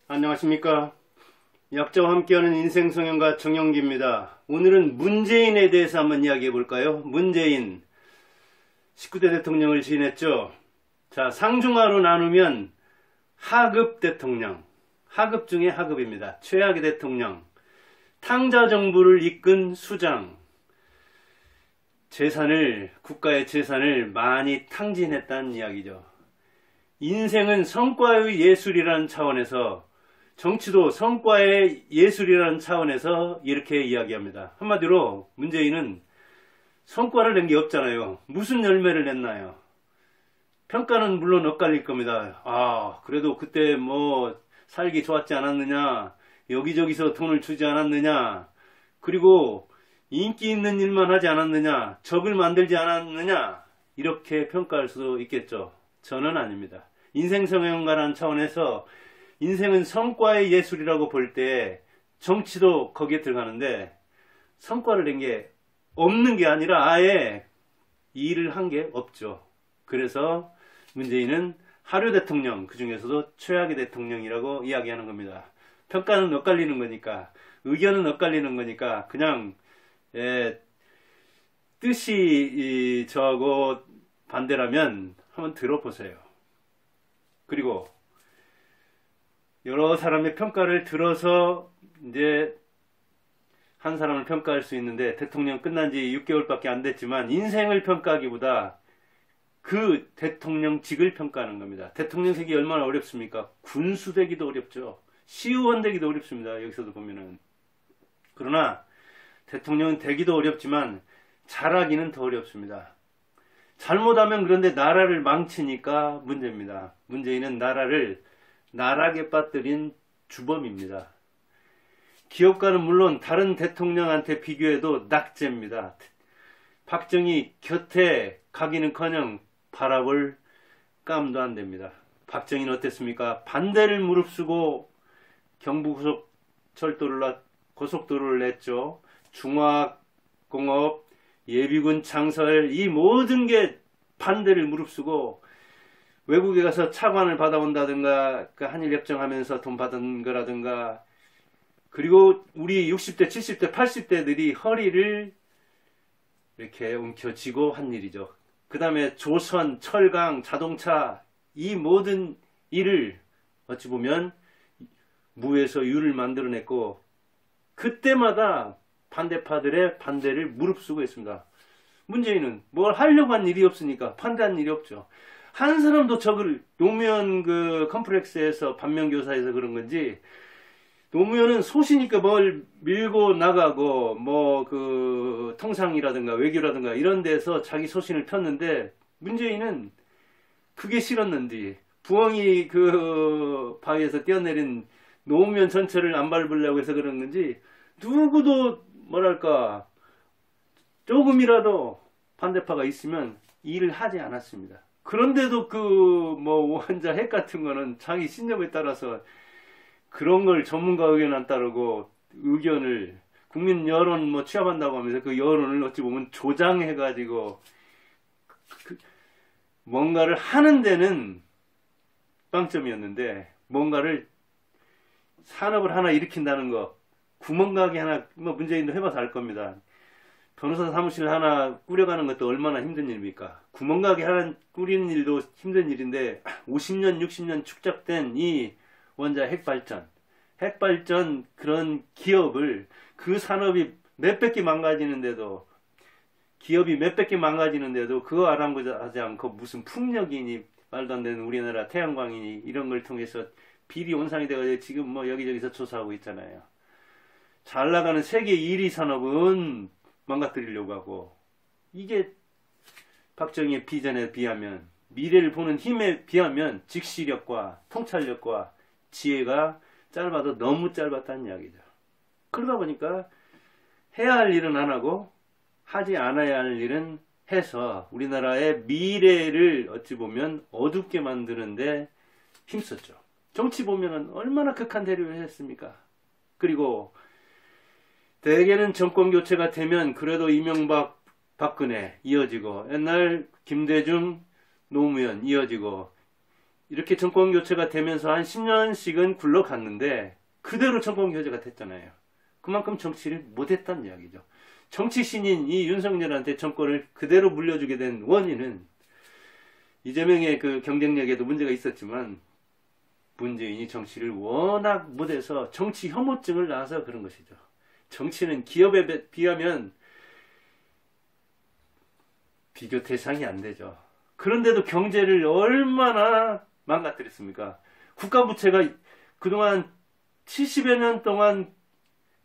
안녕하십니까. 약자와 함께하는 인생성형가 정영기입니다. 오늘은 문재인에 대해서 한번 이야기해 볼까요? 문재인 19대 대통령을 지냈죠. 자, 상중하로 나누면 하급 대통령, 하급 중에 하급입니다. 최악의 대통령, 탕자 정부를 이끈 수장, 국가의 재산을 많이 탕진했다는 이야기죠. 인생은 성과의 예술이라는 차원에서, 정치도 성과의 예술이라는 차원에서 이렇게 이야기합니다. 한마디로 문재인은 성과를 낸 게 없잖아요. 무슨 열매를 냈나요? 평가는 물론 엇갈릴 겁니다. 그래도 그때 뭐 살기 좋았지 않았느냐, 여기저기서 돈을 주지 않았느냐, 그리고 인기 있는 일만 하지 않았느냐, 적을 만들지 않았느냐, 이렇게 평가할 수도 있겠죠. 저는 아닙니다. 인생성형가라는 차원에서 인생은 성과의 예술이라고 볼 때 정치도 거기에 들어가는데, 성과를 낸 게 없는 게 아니라 아예 일을 한 게 없죠. 그래서 문재인은 하류 대통령, 그 중에서도 최악의 대통령이라고 이야기하는 겁니다. 평가는 엇갈리는 거니까, 의견은 엇갈리는 거니까 그냥 뜻이 저하고 반대라면 한번 들어보세요. 그리고 여러 사람의 평가를 들어서 이제 한 사람을 평가할 수 있는데, 대통령 끝난 지 6개월밖에 안 됐지만 인생을 평가하기보다 그 대통령직을 평가하는 겁니다. 대통령직이 얼마나 어렵습니까? 군수 되기도 어렵죠. 시의원 되기도 어렵습니다. 여기서도 보면은. 그러나 대통령은 되기도 어렵지만 잘하기는 더 어렵습니다. 잘못하면 그런데 나라를 망치니까 문제입니다. 문재인은 나라를 나락에 빠뜨린 주범입니다. 기업가는 물론 다른 대통령한테 비교해도 낙제입니다. 박정희 곁에 가기는커녕 바라볼 깜도 안 됩니다. 박정희는 어땠습니까? 반대를 무릅쓰고 고속도로를 냈죠. 중화공업, 예비군 창설, 이 모든 게 반대를 무릅쓰고 외국에 가서 차관을 받아온다든가, 한일협정하면서 돈 받은 거라든가, 그리고 우리 60대, 70대, 80대들이 허리를 이렇게 움켜쥐고 한 일이죠. 그 다음에 조선, 철강, 자동차, 이 모든 일을 어찌 보면 무에서 유를 만들어냈고, 그때마다 반대파들의 반대를 무릅쓰고 있습니다. 문재인은 뭘 하려고 한 일이 없으니까 반대한 일이 없죠. 한 사람도 노무현 컴플렉스에서 반면교사에서 그런 건지, 노무현은 소시니까 뭘 밀고 나가고 통상이라든가 외교라든가 이런 데서 자기 소신을 폈는데, 문재인은 그게 싫었는지 부엉이 바위에서 뛰어내린 노무현 전체를 안 밟으려고 해서 그런 건지, 누구도 조금이라도 반대파가 있으면 일을 하지 않았습니다. 그런데도 원자 핵 같은 거는 자기 신념에 따라서 그런 걸 전문가 의견 안 따르고 의견을 국민 여론 취합한다고 하면서 그 여론을 어찌 보면 조장해가지고 뭔가를 하는 데는 빵점이었는데, 뭔가를 산업을 하나 일으킨다는 거, 구멍가게 하나, 문재인도 해봐서 알 겁니다. 변호사 사무실 하나 꾸려가는 것도 얼마나 힘든 일입니까? 구멍가게 하나 꾸리는 일도 힘든 일인데, 50년, 60년 축적된 이 원자 핵발전 그런 기업을, 그 산업이 몇백 개 망가지는데도, 기업이 몇백 개 망가지는데도 그거 아랑곳하지 않고 무슨 풍력이니 말도 안 되는 우리나라 태양광이니 이런 걸 통해서 비리 온상이 돼가지고 지금 여기저기서 조사하고 있잖아요. 잘 나가는 세계 1위 산업은 망가뜨리려고 하고, 이게 박정희의 비전에 비하면, 미래를 보는 힘에 비하면 직시력과 통찰력과 지혜가 짧아도 너무 짧았다는 이야기죠. 그러다 보니까 해야 할 일은 안 하고 하지 않아야 할 일은 해서 우리나라의 미래를 어찌 보면 어둡게 만드는데 힘썼죠. 정치 보면은 얼마나 극한 대립을 했습니까? 그리고 대개는 정권 교체가 되면 그래도 이명박, 박근혜 이어지고, 옛날 김대중, 노무현 이어지고, 이렇게 정권 교체가 되면서 한 10년씩은 굴러갔는데 그대로 정권 교체가 됐잖아요. 그만큼 정치를 못했다는 이야기죠. 정치 신인 이 윤석열한테 정권을 그대로 물려주게 된 원인은 이재명의 그 경쟁력에도 문제가 있었지만 문재인이 정치를 워낙 못해서 정치 혐오증을 낳아서 그런 것이죠. 정치는 기업에 비하면 비교 대상이 안 되죠. 그런데도 경제를 얼마나 망가뜨렸습니까? 국가부채가 그동안 70여 년 동안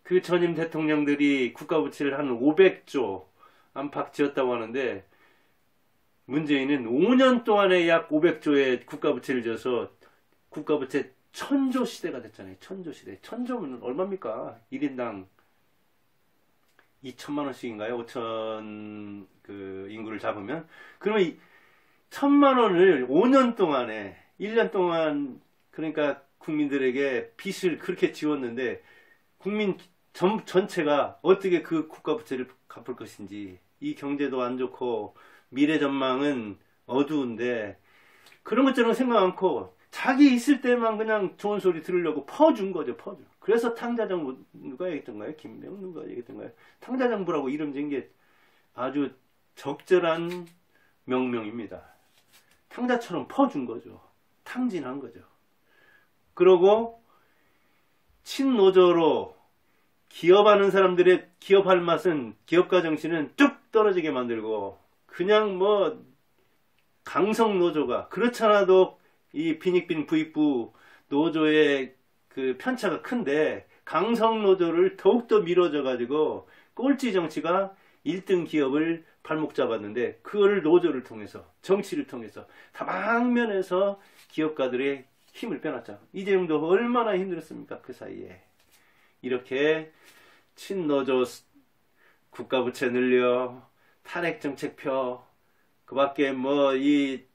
그 전임 대통령들이 국가부채를 한 500조 안팎 지었다고 하는데 문재인은 5년 동안에 약 500조의 국가부채를 지어서 국가부채 1000조 시대가 됐잖아요. 1000조 시대. 1000조면 얼마입니까? 1인당 2천만 원씩인가요? 5천 그 인구를 잡으면 그러면 이 1000만 원을 5년 동안에 1년 동안 그러니까 국민들에게 빚을 그렇게 지웠는데 국민 전체가 어떻게 그 국가부채를 갚을 것인지 이 경제도 안 좋고 미래 전망은 어두운데 그런 것처럼 생각 않고 자기 있을 때만 그냥 좋은 소리 들으려고 퍼준 거죠. 퍼준. 그래서 탕자정부 누가 얘기했던가요? 김명 누가 얘기했던가요? 탕자정부라고 이름 지은 게 아주 적절한 명명입니다. 탕자처럼 퍼준 거죠. 탕진한 거죠. 그러고 친노조로 기업하는 사람들의 기업할 맛은 기업가 정신은 뚝 떨어지게 만들고 그냥 뭐 강성노조가 그렇잖아도 이 빈익빈 부익부 노조의 그 편차가 큰데 강성노조를 더욱더 밀어줘 가지고 꼴찌 정치가 1등 기업을 발목 잡았는데 그거를 노조를 통해서 정치를 통해서 다방면에서 기업가들의 힘을 빼놨죠. 이재용도 얼마나 힘들었습니까? 그 사이에 이렇게 친노조 국가부채 늘려 탄핵정책 그 밖에 뭐 이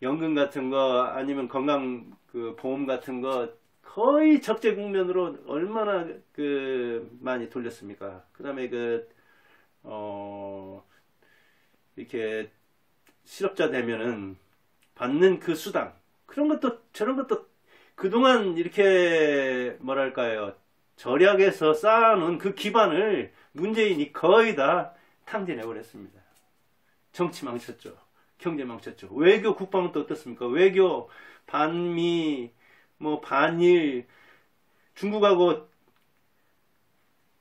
연금 같은 거 아니면 건강 그 보험 같은 거 거의 적재 국면으로 얼마나 그 많이 돌렸습니까? 그 다음에 이렇게 실업자 되면은 받는 그 수당 그런 것도 저런 것도 그동안 이렇게 뭐랄까요 절약해서 쌓아놓은 그 기반을 문재인이 거의 다 탕진해버렸습니다. 정치 망쳤죠. 경제 망쳤죠. 외교 국방은 또 어떻습니까? 외교 반미 뭐 반일 중국하고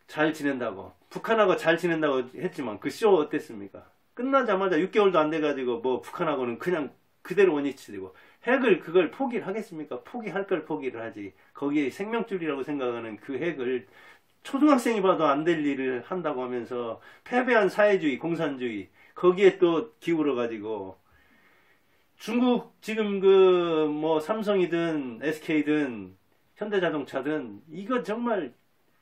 잘 지낸다고 북한하고 잘 지낸다고 했지만 그 쇼 어땠습니까? 끝나자마자 6개월도 안 돼가지고 뭐 북한하고는 그냥 그대로 원위치되고 핵을 그걸 포기를 하겠습니까? 포기할 걸 포기를 하지. 거기에 생명줄이라고 생각하는 그 핵을 초등학생이 봐도 안 될 일을 한다고 하면서 패배한 사회주의, 공산주의 거기에 또 기울어 가지고 중국 지금 그 뭐 삼성이든 SK든 현대자동차든 이거 정말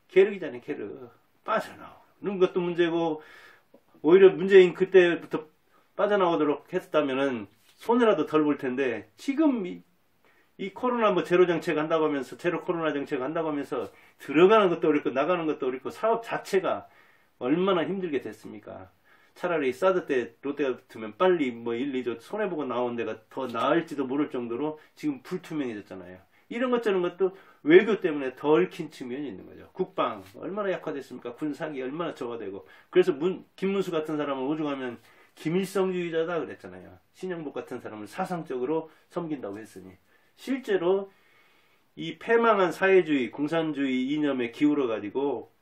계륵이잖아요. 계륵. 빠져나오는 것도 문제고 오히려 문재인 그때부터 빠져나오도록 했다면은 손해라도 덜 볼 텐데 지금 이 코로나 뭐 제로 정책 한다고 하면서 제로 코로나 정책 한다고 하면서 들어가는 것도 어렵고 나가는 것도 어렵고 사업 자체가 얼마나 힘들게 됐습니까? 차라리 사드 때 롯데가 붙으면 빨리 뭐 1, 2조 손해보고 나온 데가 더 나을지도 모를 정도로 지금 불투명해졌잖아요. 이런 것 저런 것도 외교 때문에 더 얽힌 측면이 있는 거죠. 국방 얼마나 약화됐습니까? 군사기 얼마나 저하되고 그래서 김문수 같은 사람은 오죽하면 김일성주의자다 그랬잖아요. 신영복 같은 사람을 사상적으로 섬긴다고 했으니 실제로 이 패망한 사회주의, 공산주의 이념에 기울어 가지고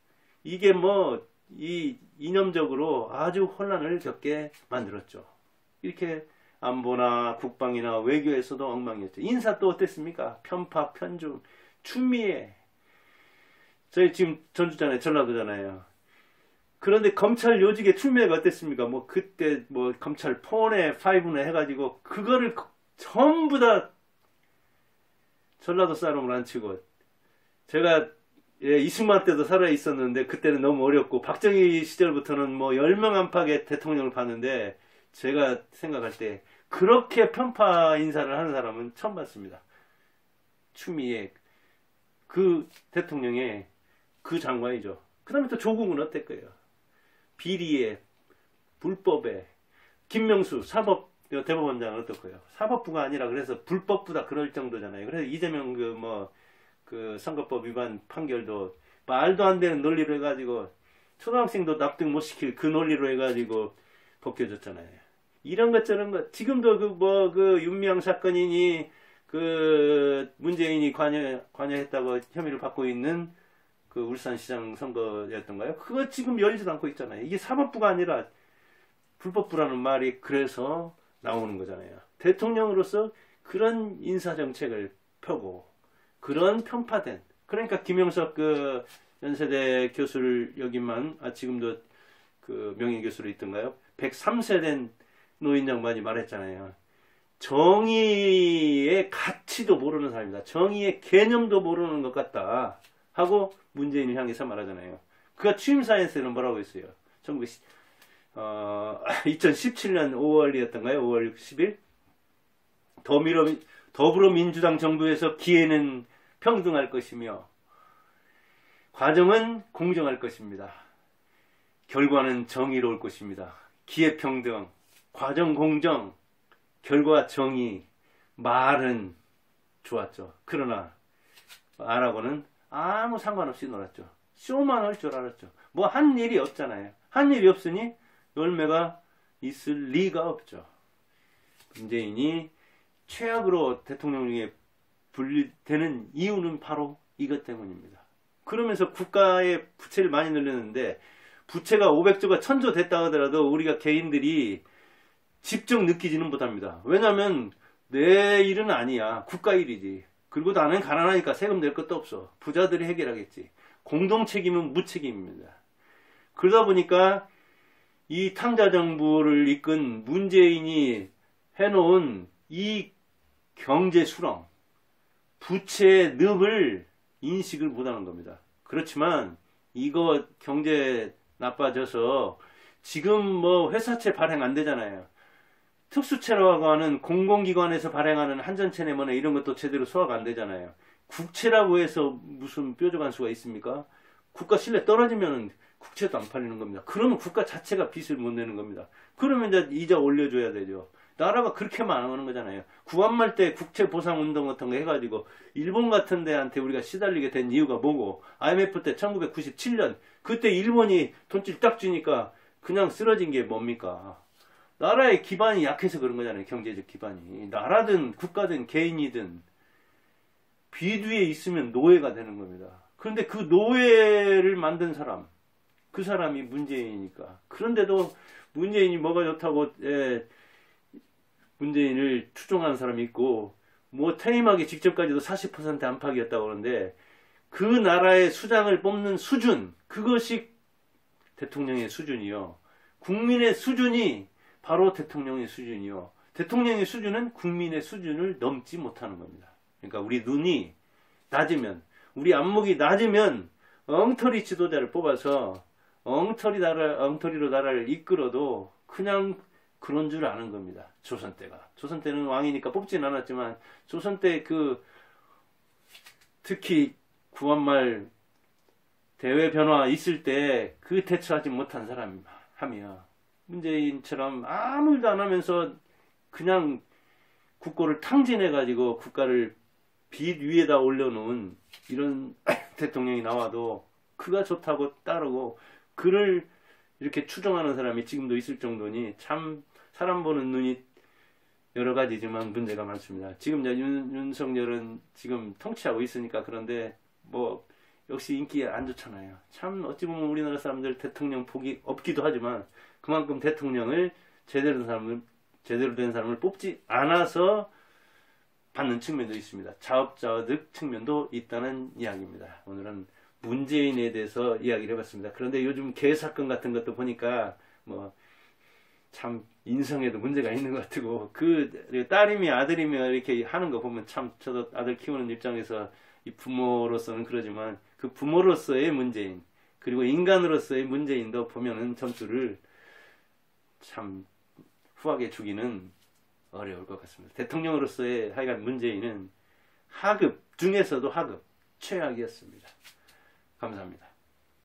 이게 뭐 이 이념적으로 아주 혼란을 겪게 만들었죠. 이렇게 안보나 국방이나 외교에서도 엉망이었죠. 인사 또 어땠습니까? 편파, 편중, 추미애. 저희 지금 전주잖아요. 전라도잖아요. 그런데 검찰 요직의 추미애가 어땠습니까? 뭐 그때 뭐 검찰 폰에 5네 해가지고 그거를 전부 다 전라도 사람을 안 치고 제가 이승만 때도 살아 있었는데 그때는 너무 어렵고 박정희 시절부터는 뭐 10명 안팎의 대통령을 봤는데 제가 생각할 때 그렇게 편파 인사를 하는 사람은 처음 봤습니다. 추미애 그 대통령의 그 장관이죠. 그 다음에 또 조국은 어땠고요? 비리에 불법에 김명수 사법 대법원장은 어떻고요? 사법부가 아니라 그래서 불법부다 그럴 정도잖아요. 그래서 이재명 그 선거법 위반 판결도 말도 안 되는 논리로 해가지고 초등학생도 납득 못 시킬 그 논리로 해가지고 벗겨졌잖아요. 이런 것 저런 것 지금도 그 윤미향 사건이니 그 문재인이 관여했다고 혐의를 받고 있는 그 울산시장 선거였던가요? 그거 지금 열리지도 않고 있잖아요. 이게 사법부가 아니라 불법부라는 말이 그래서 나오는 거잖아요. 대통령으로서 그런 인사정책을 펴고 그런 편파된 그러니까 김영석 그 연세대 교수를 여기만 지금도 그 명예교수로 있던가요? 103세 된 노인 양반이 말했잖아요. 정의의 가치도 모르는 사람이다. 정의의 개념도 모르는 것 같다. 하고 문재인을 향해서 말하잖아요. 그가 취임사에서는 뭐라고 했어요? 2017년 5월이었던가요? 5월 10일? 더불어민주당 정부에서 기회는 평등할 것이며 과정은 공정할 것입니다. 결과는 정의로울 것입니다. 기회 평등, 과정 공정, 결과 정의, 말은 좋았죠. 그러나 말하고는 아무 상관없이 놀았죠. 쇼만 할 줄 알았죠. 뭐 한 일이 없잖아요. 한 일이 없으니 열매가 있을 리가 없죠. 문재인이 최악으로 대통령에 분리되는 이유는 바로 이것 때문입니다. 그러면서 국가의 부채를 많이 늘렸는데 부채가 500조가 1000조 됐다 하더라도 우리가 개인들이 직접 느끼지는 못합니다. 왜냐하면 내 일은 아니야. 국가 일이지. 그리고 나는 가난하니까 세금 낼 것도 없어. 부자들이 해결하겠지. 공동 책임은 무책임입니다. 그러다 보니까 이 탕자정부를 이끈 문재인이 해놓은 이 경제 수렁, 부채의 늪을 인식을 못하는 겁니다. 그렇지만 이거 경제 나빠져서 지금 뭐 회사채 발행 안 되잖아요. 특수채라고 하는 공공기관에서 발행하는 한전채네 뭐네 이런 것도 제대로 소화가 안 되잖아요. 국채라고 해서 무슨 뾰족한 수가 있습니까? 국가 신뢰 떨어지면 국채도 안 팔리는 겁니다. 그러면 국가 자체가 빚을 못 내는 겁니다. 그러면 이제 이자 올려줘야 되죠. 나라가 그렇게 망하는 거잖아요. 구한말 때 국채 보상 운동 같은 거 해가지고 일본 같은 데한테 우리가 시달리게 된 이유가 뭐고 IMF 때 1997년 그때 일본이 돈줄 딱 주니까 그냥 쓰러진 게 뭡니까? 나라의 기반이 약해서 그런 거잖아요. 경제적 기반이. 나라든 국가든 개인이든 빚 위에 있으면 노예가 되는 겁니다. 그런데 그 노예를 만든 사람, 그 사람이 문재인이니까. 그런데도 문재인이 뭐가 좋다고 문재인을 추종하는 사람이 있고 뭐 퇴임하기 직전까지도 40% 안팎이었다고 그러는데 그 나라의 수장을 뽑는 수준, 그것이 대통령의 수준이요. 국민의 수준이 바로 대통령의 수준이요. 대통령의 수준은 국민의 수준을 넘지 못하는 겁니다. 그러니까 우리 눈이 낮으면, 우리 안목이 낮으면 엉터리 지도자를 뽑아서 엉터리로 나라를 이끌어도 그냥 그런 줄 아는 겁니다. 조선 때가. 조선 때는 왕이니까 뽑진 않았지만 조선 때 특히 구한말 대외 변화 있을 때 그 대처하지 못한 사람 하며 문재인처럼 아무 일도 안 하면서 그냥 국고를 탕진해가지고 국가를 빚 위에다 올려놓은 이런 대통령이 나와도 그가 좋다고 따르고 그를 이렇게 추종하는 사람이 지금도 있을 정도니 참 사람 보는 눈이 여러 가지지만 문제가 많습니다. 지금 윤석열은 지금 통치하고 있으니까 그런데 뭐 역시 인기 안 좋잖아요. 참 어찌 보면 우리나라 사람들 대통령 복이 없기도 하지만 그만큼 대통령을 제대로 된 사람을 뽑지 않아서 받는 측면도 있습니다. 자업자득 측면도 있다는 이야기입니다. 오늘은 문재인에 대해서 이야기를 해봤습니다. 그런데 요즘 개 사건 같은 것도 보니까 뭐 참 인성에도 문제가 있는 것 같고 그 딸이며 아들이며 이렇게 하는 거 보면 참 저도 아들 키우는 입장에서 이 부모로서는 그러지만 그 부모로서의 문재인 그리고 인간으로서의 문재인도 보면은 점수를 참 후하게 주기는 어려울 것 같습니다. 대통령으로서의 하여간 문재인은 하급 중에서도 하급 최악이었습니다. 감사합니다.